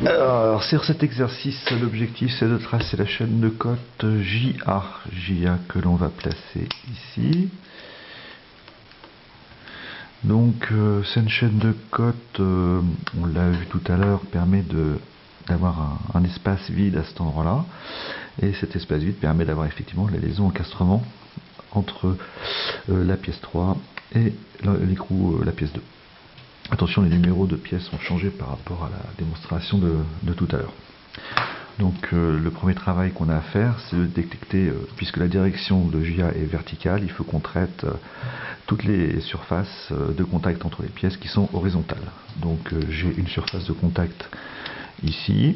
Alors, sur cet exercice, l'objectif c'est de tracer la chaîne de cote JA, que l'on va placer ici. Donc, c'est une chaîne de cote, on l'a vu tout à l'heure, permet d'avoir un espace vide à cet endroit-là. Et cet espace vide permet d'avoir effectivement la liaison encastrement entre la pièce 3 et l'écrou, la pièce 2. Attention, les numéros de pièces ont changé par rapport à la démonstration de tout à l'heure. Donc le premier travail qu'on a à faire, c'est de détecter, puisque la direction de JA est verticale, il faut qu'on traite toutes les surfaces de contact entre les pièces qui sont horizontales. Donc j'ai une surface de contact ici,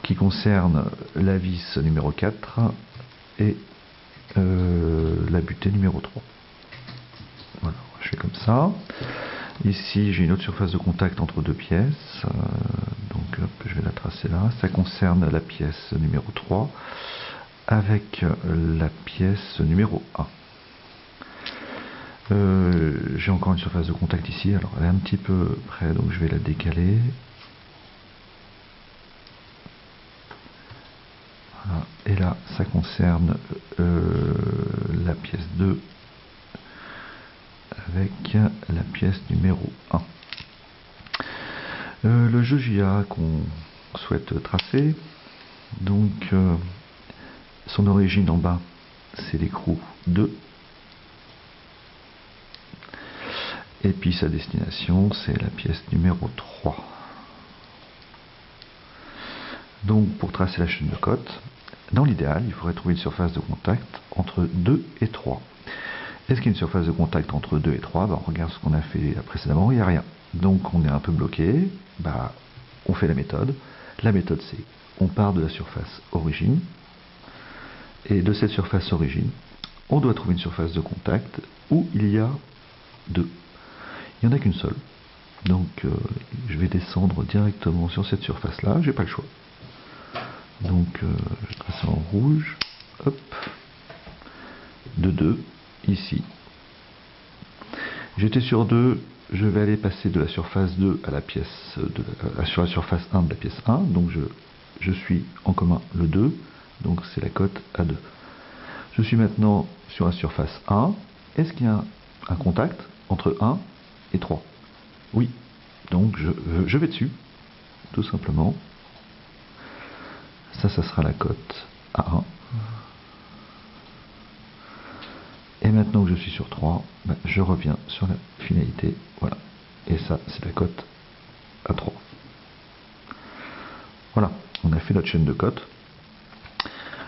qui concerne la vis numéro 4 et la butée numéro 3. Voilà, je fais comme ça. Ici, j'ai une autre surface de contact entre deux pièces. Donc, je vais la tracer là. Ça concerne la pièce numéro 3 avec la pièce numéro 1. J'ai encore une surface de contact ici. Alors, elle est un petit peu près, donc je vais la décaler. Voilà. Et là, ça concerne la pièce 2 avec la pièce numéro 1. Le jeu JA qu'on souhaite tracer, donc son origine en bas, c'est l'écrou 2. Et puis sa destination, c'est la pièce numéro 3. Donc pour tracer la chaîne de cote, dans l'idéal, il faudrait trouver une surface de contact entre 2 et 3. Est-ce qu'il y a une surface de contact entre 2 et 3 ? On regarde ce qu'on a fait précédemment, il n'y a rien. Donc on est un peu bloqué, on fait la méthode. La méthode c'est, on part de la surface origine, et de cette surface origine, on doit trouver une surface de contact où il y a 2. Il n'y en a qu'une seule. Donc je vais descendre directement sur cette surface-là, j'ai pas le choix. Donc je vais tracer en rouge, hop, de 2. Ici. J'étais sur 2, je vais aller passer de la surface 2 à la pièce sur la surface 1 de la pièce 1, donc je suis en commun le 2, donc c'est la cote à 2. Je suis maintenant sur la surface 1, est-ce qu'il y a un contact entre 1 et 3 ? Oui, donc je vais dessus, tout simplement. Ça sera la cote A1. Et maintenant que je suis sur 3, je reviens sur la finalité. Voilà. Et ça, c'est la cote à 3. Voilà, on a fait notre chaîne de cote.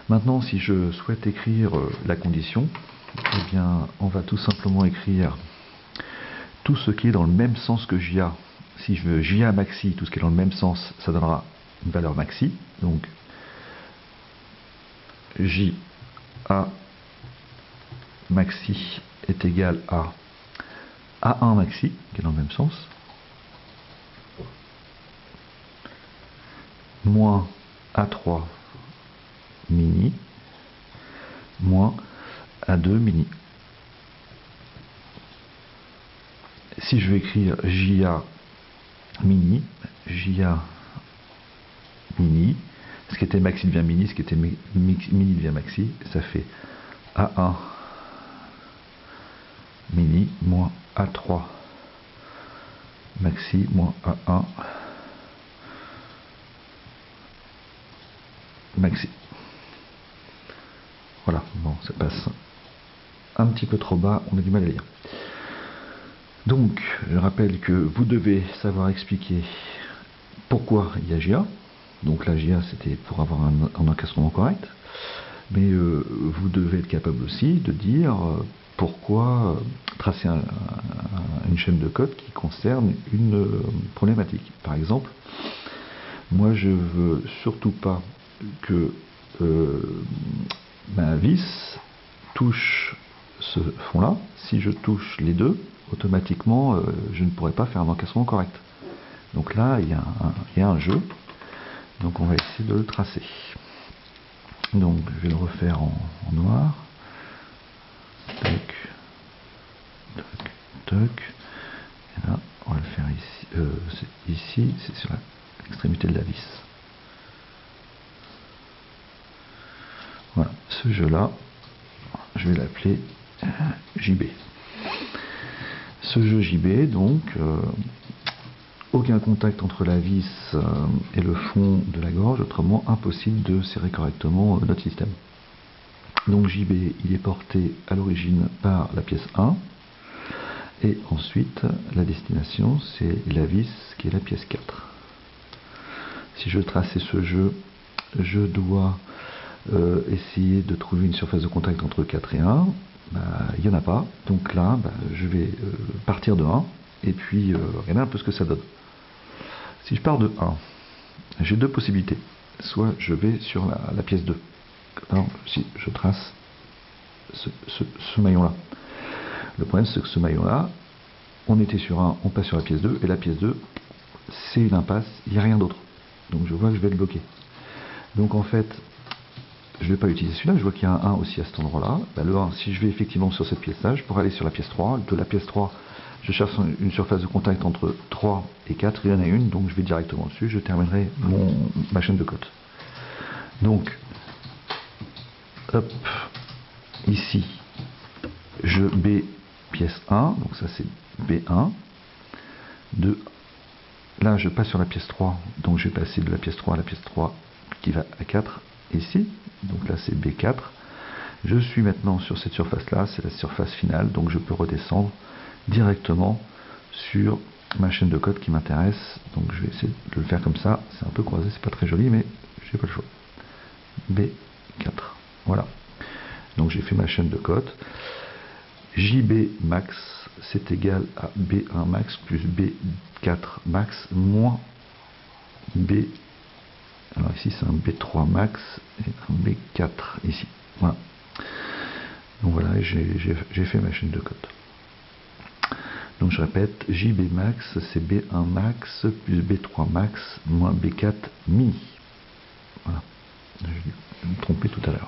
Maintenant, si je souhaite écrire la condition, eh bien, on va tout simplement écrire tout ce qui est dans le même sens que JA. Si je veux JA maxi, tout ce qui est dans le même sens, ça donnera une valeur maxi. Donc, JA maxi est égal à A1 maxi, qui est dans le même sens, moins A3 mini, moins A2 mini. Si je veux écrire JA mini, ce qui était maxi devient mini, ce qui était mini devient maxi, ça fait A1 mini moins A3 maxi moins A1 maxi. Voilà, bon, ça passe un petit peu trop bas, on a du mal à lire. Donc, je rappelle que vous devez savoir expliquer pourquoi il y a JA. Donc la JA, c'était pour avoir un encastrement correct. Mais vous devez être capable aussi de dire pourquoi tracer une chaîne de code qui concerne une problématique. Par exemple, moi je veux surtout pas que ma vis touche ce fond-là. Si je touche les deux, automatiquement je ne pourrai pas faire un encastrement correct. Donc là, il y a un jeu. Donc on va essayer de le tracer. Donc je vais le refaire en noir. Toc, toc, toc. Et là, on va le faire ici. ici, c'est sur l'extrémité de la vis. Voilà, ce jeu-là, je vais l'appeler JB. Ce jeu JB, donc, aucun contact entre la vis et le fond de la gorge, autrement impossible de serrer correctement notre système. Donc JB, il est porté à l'origine par la pièce 1, et ensuite la destination, c'est la vis qui est la pièce 4. Si je veux tracer ce jeu, je dois essayer de trouver une surface de contact entre 4 et 1. Il n'y en a pas, donc là, je vais partir de 1, et puis regarder un peu ce que ça donne. Si je pars de 1, j'ai deux possibilités. Soit je vais sur la pièce 2. Alors, si je trace ce maillon-là. Le problème, c'est que ce maillon-là, on était sur 1, on passe sur la pièce 2, et la pièce 2, c'est une impasse, il n'y a rien d'autre. Donc je vois que je vais être bloqué. Donc en fait, je ne vais pas utiliser celui-là, je vois qu'il y a un 1 aussi à cet endroit-là. Le 1, si je vais effectivement sur cette pièce-là, je pourrais aller sur la pièce 3. De la pièce 3, je cherche une surface de contact entre 3 et 4, il y en a une, donc je vais directement dessus, je terminerai ma chaîne de cote. Donc, hop, ici, je B pièce 1, donc ça c'est B1. Là, je passe sur la pièce 3, donc je vais passer de la pièce 3 à la pièce 3 qui va à 4 ici. Donc là, c'est B4. Je suis maintenant sur cette surface-là, c'est la surface finale, donc je peux redescendre directement sur ma chaîne de cote qui m'intéresse. Donc je vais essayer de le faire comme ça. C'est un peu croisé, c'est pas très joli, mais j'ai pas le choix. B4. Voilà. Donc j'ai fait ma chaîne de cote. JB max, c'est égal à B1 max plus B4 max moins B. Alors ici c'est un B3 max et un B4 ici. Voilà. Donc voilà, j'ai fait ma chaîne de cote. Donc je répète, JB max c'est B1 max plus B3 max moins B4 mini. Voilà. Je vais me tromper tout à l'heure.